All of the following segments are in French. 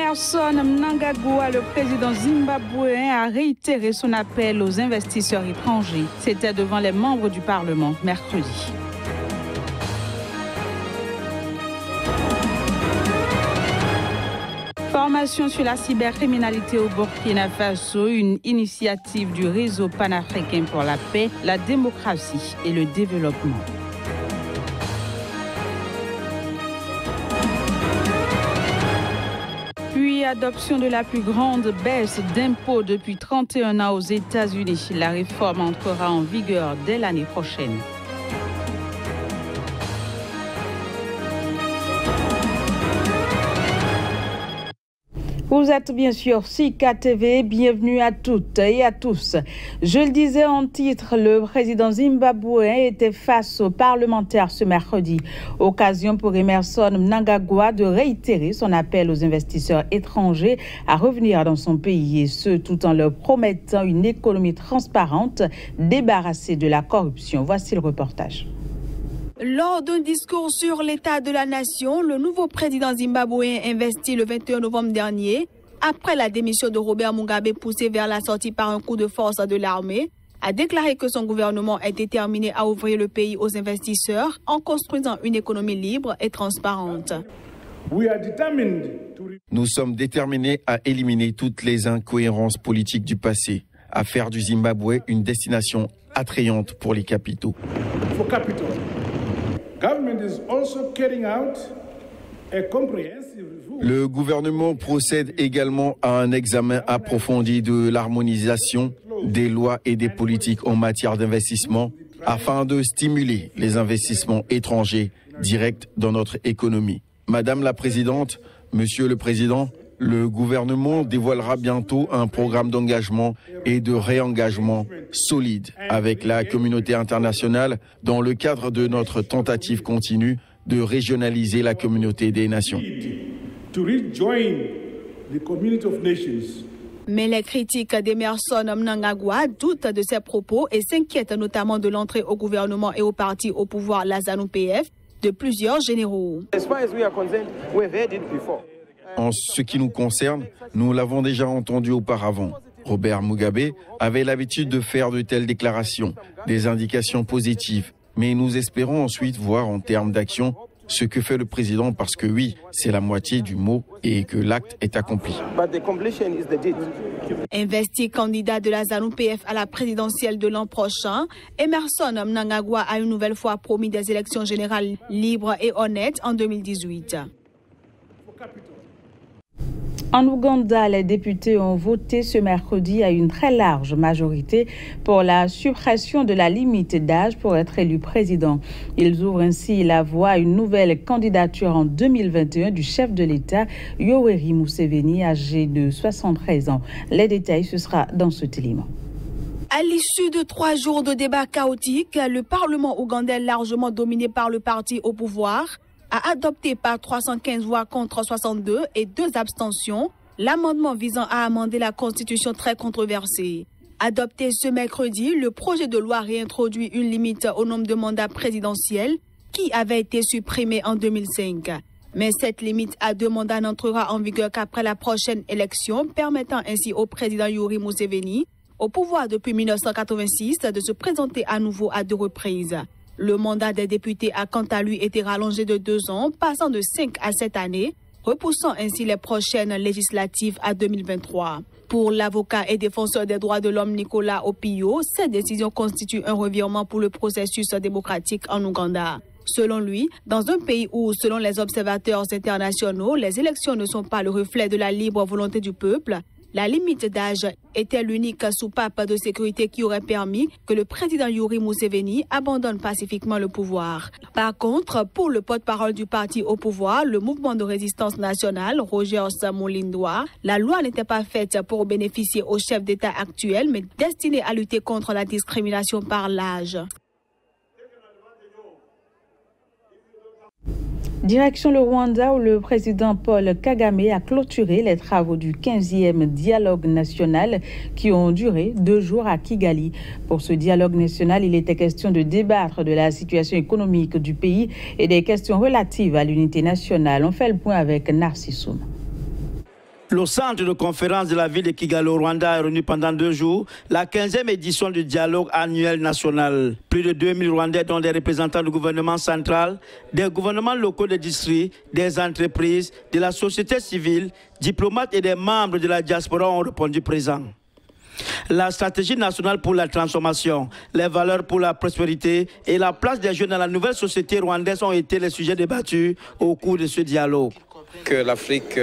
Emerson Mnangagwa, le président zimbabwéen, a réitéré son appel aux investisseurs étrangers. C'était devant les membres du Parlement mercredi. Formation sur la cybercriminalité au Burkina Faso, une initiative du réseau panafricain pour la paix, la démocratie et le développement. Puis adoption de la plus grande baisse d'impôts depuis 31 ans aux États-Unis. La réforme entrera en vigueur dès l'année prochaine. Vous êtes bien sûr Sika TV, bienvenue à toutes et à tous. Je le disais en titre, le président zimbabwéen était face aux parlementaires ce mercredi. Occasion pour Emerson Mnangagwa de réitérer son appel aux investisseurs étrangers à revenir dans son pays, et ce tout en leur promettant une économie transparente, débarrassée de la corruption. Voici le reportage. Lors d'un discours sur l'état de la nation, le nouveau président zimbabwéen investi le 21 novembre dernier, après la démission de Robert Mugabe poussé vers la sortie par un coup de force de l'armée, a déclaré que son gouvernement est déterminé à ouvrir le pays aux investisseurs en construisant une économie libre et transparente. Nous sommes déterminés à éliminer toutes les incohérences politiques du passé, à faire du Zimbabwe une destination attrayante pour les capitaux. Le gouvernement procède également à un examen approfondi de l'harmonisation des lois et des politiques en matière d'investissement afin de stimuler les investissements étrangers directs dans notre économie. Madame la Présidente, Monsieur le Président, le gouvernement dévoilera bientôt un programme d'engagement et de réengagement solide avec la communauté internationale dans le cadre de notre tentative continue de régionaliser la communauté des nations. Mais les critiques d'Emerson Mnangagwa doutent de ses propos et s'inquiètent notamment de l'entrée au gouvernement et au parti au pouvoir, la ZANU-PF, de plusieurs généraux. En ce qui nous concerne, nous l'avons déjà entendu auparavant. Robert Mugabe avait l'habitude de faire de telles déclarations, des indications positives. Mais nous espérons ensuite voir en termes d'action ce que fait le président, parce que oui, c'est la moitié du mot et que l'acte est accompli. Investi candidat de la ZANU-PF à la présidentielle de l'an prochain, Emerson Mnangagwa a une nouvelle fois promis des élections générales libres et honnêtes en 2018. En Ouganda, les députés ont voté ce mercredi à une très large majorité pour la suppression de la limite d'âge pour être élu président. Ils ouvrent ainsi la voie à une nouvelle candidature en 2021 du chef de l'État, Yoweri Museveni, âgé de 73 ans. Les détails, ce sera dans ce élément. À l'issue de 3 jours de débats chaotiques, le Parlement ougandais, largement dominé par le parti au pouvoir, a adopté par 315 voix contre 62 et 2 abstentions l'amendement visant à amender la Constitution très controversée. Adopté ce mercredi, le projet de loi réintroduit une limite au nombre de mandats présidentiels qui avait été supprimée en 2005. Mais cette limite à 2 mandats n'entrera en vigueur qu'après la prochaine élection, permettant ainsi au président Yoweri Museveni, au pouvoir depuis 1986, de se présenter à nouveau à 2 reprises. Le mandat des députés a quant à lui été rallongé de 2 ans, passant de 5 à 7 années, repoussant ainsi les prochaines législatives à 2023. Pour l'avocat et défenseur des droits de l'homme Nicolas Opio, cette décision constitue un revirement pour le processus démocratique en Ouganda. Selon lui, dans un pays où, selon les observateurs internationaux, les élections ne sont pas le reflet de la libre volonté du peuple, la limite d'âge était l'unique soupape de sécurité qui aurait permis que le président Yoweri Museveni abandonne pacifiquement le pouvoir. Par contre, pour le porte-parole du parti au pouvoir, le mouvement de résistance nationale, Rogers Mulindwa, la loi n'était pas faite pour bénéficier au chef d'État actuel, mais destinée à lutter contre la discrimination par l'âge. Direction le Rwanda, où le président Paul Kagame a clôturé les travaux du 15e dialogue national qui ont duré 2 jours à Kigali. Pour ce dialogue national, il était question de débattre de la situation économique du pays et des questions relatives à l'unité nationale. On fait le point avec Narcissoum. Le centre de conférence de la ville de Kigali au Rwanda a réuni pendant 2 jours la 15e édition du dialogue annuel national. Plus de 2000 Rwandais, dont des représentants du gouvernement central, des gouvernements locaux de district, des entreprises, de la société civile, diplomates et des membres de la diaspora ont répondu présents. La stratégie nationale pour la transformation, les valeurs pour la prospérité et la place des jeunes dans la nouvelle société rwandaise ont été les sujets débattus au cours de ce dialogue. Que l'Afrique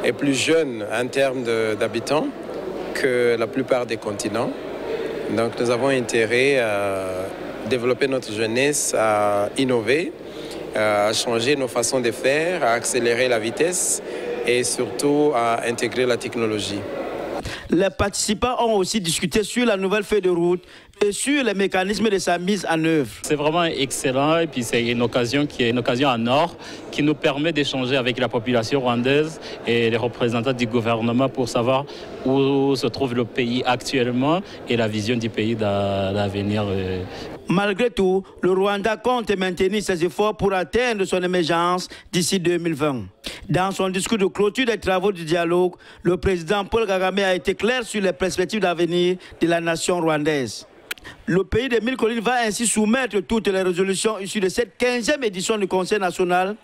est plus jeune en termes d'habitants que la plupart des continents. Donc nous avons intérêt à développer notre jeunesse, à innover, à changer nos façons de faire, à accélérer la vitesse et surtout à intégrer la technologie. Les participants ont aussi discuté sur la nouvelle feuille de route et sur les mécanismes de sa mise en œuvre. C'est vraiment excellent et puis c'est une occasion qui est une occasion en or qui nous permet d'échanger avec la population rwandaise et les représentants du gouvernement pour savoir où se trouve le pays actuellement et la vision du pays dans l'avenir. Malgré tout, le Rwanda compte maintenir ses efforts pour atteindre son émergence d'ici 2020. Dans son discours de clôture des travaux du dialogue, le président Paul Kagame a été clair sur les perspectives d'avenir de la nation rwandaise. Le pays des 1000 collines va ainsi soumettre toutes les résolutions issues de cette 15e édition du Conseil national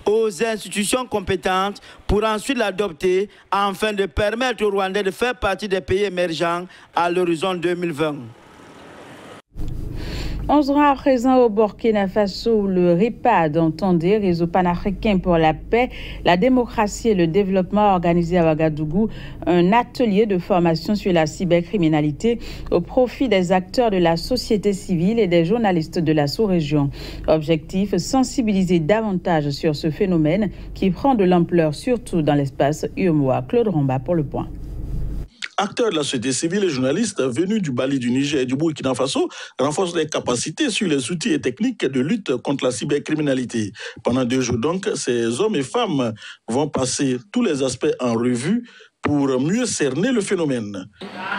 aux institutions compétentes pour ensuite l'adopter afin de permettre aux Rwandais de faire partie des pays émergents à l'horizon 2020. On se rend à présent au Burkina Faso où le RIPAD, entendez, Réseau panafricain pour la paix, la démocratie et le développement, organisé à Ouagadougou un atelier de formation sur la cybercriminalité au profit des acteurs de la société civile et des journalistes de la sous-région. Objectif, sensibiliser davantage sur ce phénomène qui prend de l'ampleur surtout dans l'espace UEMOA. Claude Romba pour le point. Acteurs de la société civile et journalistes venus du Mali, du Niger et du Burkina Faso renforcent les capacités sur les outils et techniques de lutte contre la cybercriminalité. Pendant 2 jours donc, ces hommes et femmes vont passer tous les aspects en revue pour mieux cerner le phénomène.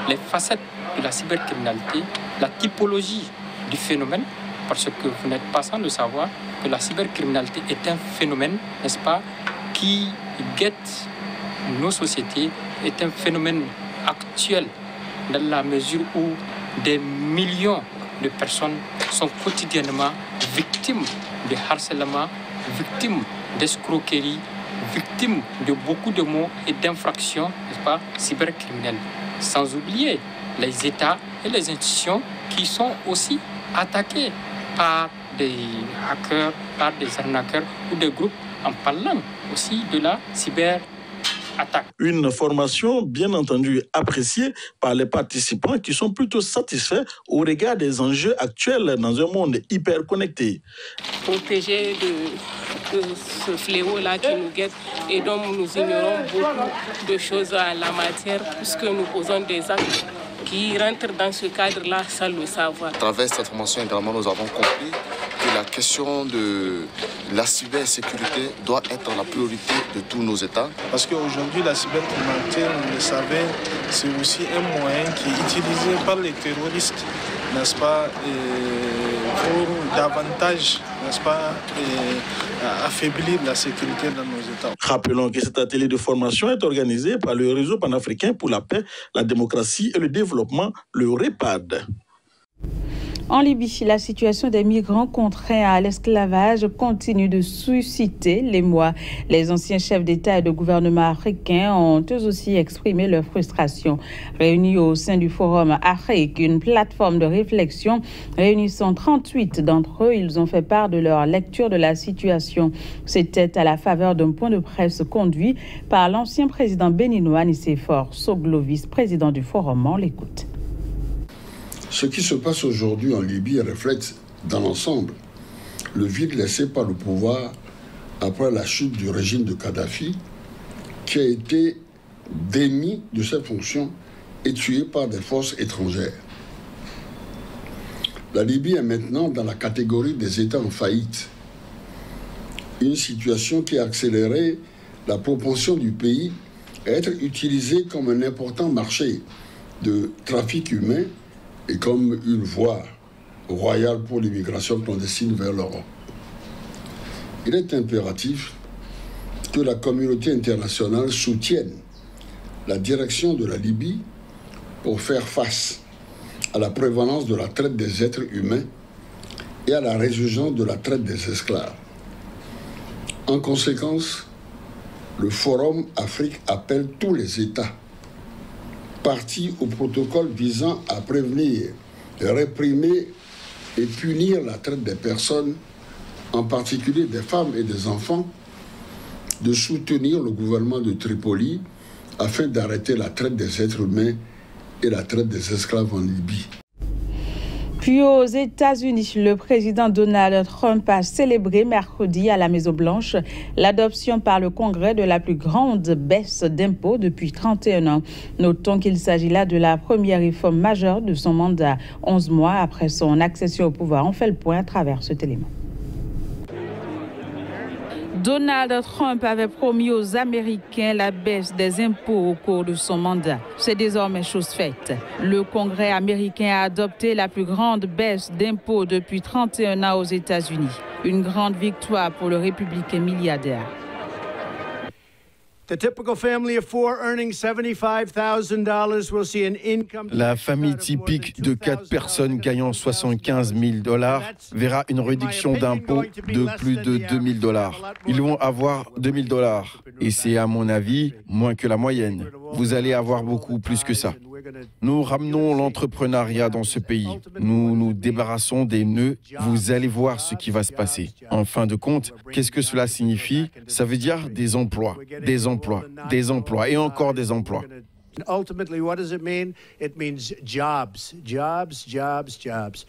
Les facettes de la cybercriminalité, la typologie du phénomène, parce que vous n'êtes pas sans le savoir que la cybercriminalité est un phénomène, n'est-ce pas, qui guette nos sociétés, est un phénomène actuel dans la mesure où des millions de personnes sont quotidiennement victimes de harcèlement, victimes d'escroquerie, victimes de beaucoup de maux et d'infractions, n'est-ce pas, cybercriminelles. Sans oublier les États et les institutions qui sont aussi attaqués par des hackers, par des arnaqueurs ou des groupes en parlant aussi de la cybercriminalité. Une formation bien entendu appréciée par les participants qui sont plutôt satisfaits au regard des enjeux actuels dans un monde hyper connecté. Protéger de ce fléau-là qui nous guette et dont nous ignorons beaucoup de choses en la matière puisque nous posons des actes qui rentrent dans ce cadre-là sans le savoir. À travers cette formation également, nous avons compris que la question de la cybersécurité doit être la priorité de tous nos États. Parce qu'aujourd'hui, la cybercriminalité, vous le savez, c'est aussi un moyen qui est utilisé par les terroristes, n'est-ce pas, pour davantage, n'est-ce pas, affaiblir la sécurité dans nos États. Rappelons que cet atelier de formation est organisé par le Réseau panafricain pour la paix, la démocratie et le développement, le RIPAD. En Libye, la situation des migrants contraints à l'esclavage continue de susciter l'émoi. Les anciens chefs d'État et de gouvernement africains ont eux aussi exprimé leur frustration. Réunis au sein du Forum Afrique, une plateforme de réflexion réunissant 38 d'entre eux, ils ont fait part de leur lecture de la situation. C'était à la faveur d'un point de presse conduit par l'ancien président béninois Nicéphore Soglo, vice-président du Forum. On l'écoute. Ce qui se passe aujourd'hui en Libye reflète dans l'ensemble le vide laissé par le pouvoir après la chute du régime de Kadhafi, qui a été démis de ses fonctions et tué par des forces étrangères. La Libye est maintenant dans la catégorie des États en faillite. Une situation qui a accéléré la propension du pays à être utilisé comme un important marché de trafic humain et comme une voie royale pour l'immigration clandestine vers l'Europe. Il est impératif que la communauté internationale soutienne la direction de la Libye pour faire face à la prévalence de la traite des êtres humains et à la résurgence de la traite des esclaves. En conséquence, le Forum Afrique appelle tous les États partis au protocole visant à prévenir, réprimer et punir la traite des personnes, en particulier des femmes et des enfants, de soutenir le gouvernement de Tripoli afin d'arrêter la traite des êtres humains et la traite des esclaves en Libye. Puis aux États-Unis, le président Donald Trump a célébré mercredi à la Maison-Blanche l'adoption par le Congrès de la plus grande baisse d'impôts depuis 31 ans. Notons qu'il s'agit là de la première réforme majeure de son mandat, 11 mois après son accession au pouvoir. On fait le point à travers cet élément. Donald Trump avait promis aux Américains la baisse des impôts au cours de son mandat. C'est désormais chose faite. Le Congrès américain a adopté la plus grande baisse d'impôts depuis 31 ans aux États-Unis. Une grande victoire pour le républicain milliardaire. La famille typique de 4 personnes gagnant $75,000 verra une réduction d'impôts de plus de $2,000. Ils vont avoir $2,000 et c'est à mon avis moins que la moyenne. Vous allez avoir beaucoup plus que ça. Nous ramenons l'entrepreneuriat dans ce pays. Nous nous débarrassons des nœuds. Vous allez voir ce qui va se passer. En fin de compte, qu'est-ce que cela signifie? Ça veut dire des emplois, des emplois, des emplois et encore des emplois. Ultimately, what does it mean? It means jobs, jobs, jobs, jobs.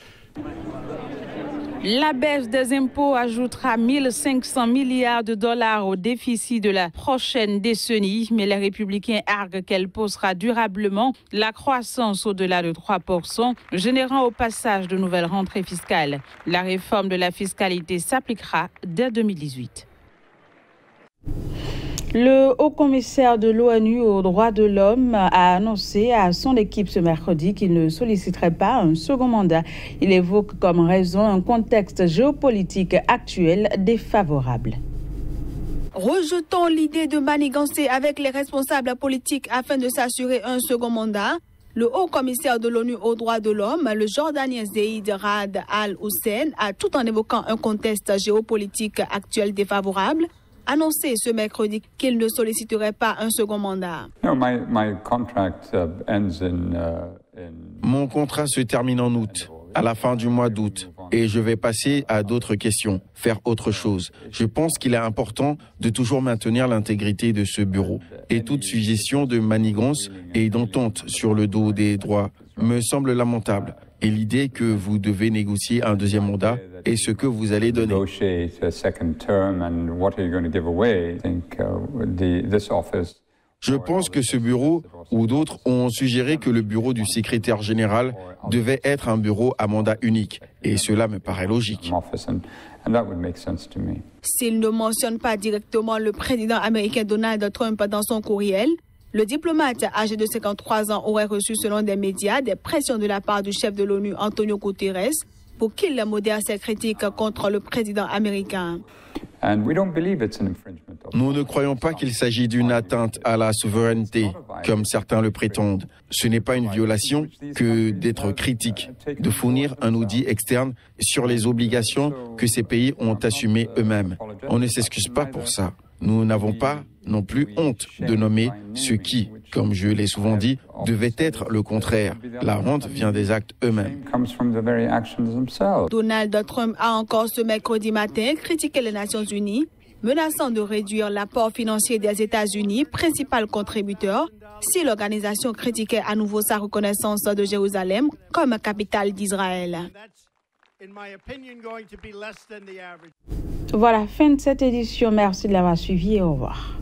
La baisse des impôts ajoutera 1 500 milliards de dollars au déficit de la prochaine décennie, mais les républicains arguent qu'elle posera durablement la croissance au-delà de 3%, générant au passage de nouvelles rentrées fiscales. La réforme de la fiscalité s'appliquera dès 2018. Le haut-commissaire de l'ONU aux droits de l'homme a annoncé à son équipe ce mercredi qu'il ne solliciterait pas un second mandat. Il évoque comme raison un contexte géopolitique actuel défavorable. Rejetons l'idée de manigancer avec les responsables politiques afin de s'assurer un second mandat. Le haut-commissaire de l'ONU aux droits de l'homme, le Jordanien Zeid Ra'ad al-Hussein, a tout en évoquant un contexte géopolitique actuel défavorable, annoncé ce mercredi qu'il ne solliciterait pas un second mandat. Mon contrat se termine en août, à la fin du mois d'août, et je vais passer à d'autres questions, faire autre chose. Je pense qu'il est important de toujours maintenir l'intégrité de ce bureau, et toute suggestion de manigance et d'entente sur le dos des droits me semble lamentable. Et l'idée que vous devez négocier un deuxième mandat et ce que vous allez donner. Je pense que ce bureau ou d'autres ont suggéré que le bureau du secrétaire général devait être un bureau à mandat unique. Et cela me paraît logique. S'il ne mentionne pas directement le président américain Donald Trump dans son courriel, le diplomate âgé de 53 ans aurait reçu, selon des médias, des pressions de la part du chef de l'ONU, Antonio Guterres, pour qu'il modère ses critiques contre le président américain. Nous ne croyons pas qu'il s'agit d'une atteinte à la souveraineté, comme certains le prétendent. Ce n'est pas une violation que d'être critique, de fournir un audit externe sur les obligations que ces pays ont assumées eux-mêmes. On ne s'excuse pas pour ça. Nous n'avons pas non plus honte de nommer ce qui, comme je l'ai souvent dit, devait être le contraire. La honte vient des actes eux-mêmes. Donald Trump a encore ce mercredi matin critiqué les Nations Unies, menaçant de réduire l'apport financier des États-Unis, principal contributeur, si l'organisation critiquait à nouveau sa reconnaissance de Jérusalem comme capitale d'Israël. Voilà, fin de cette édition. Merci de l'avoir suivi et au revoir.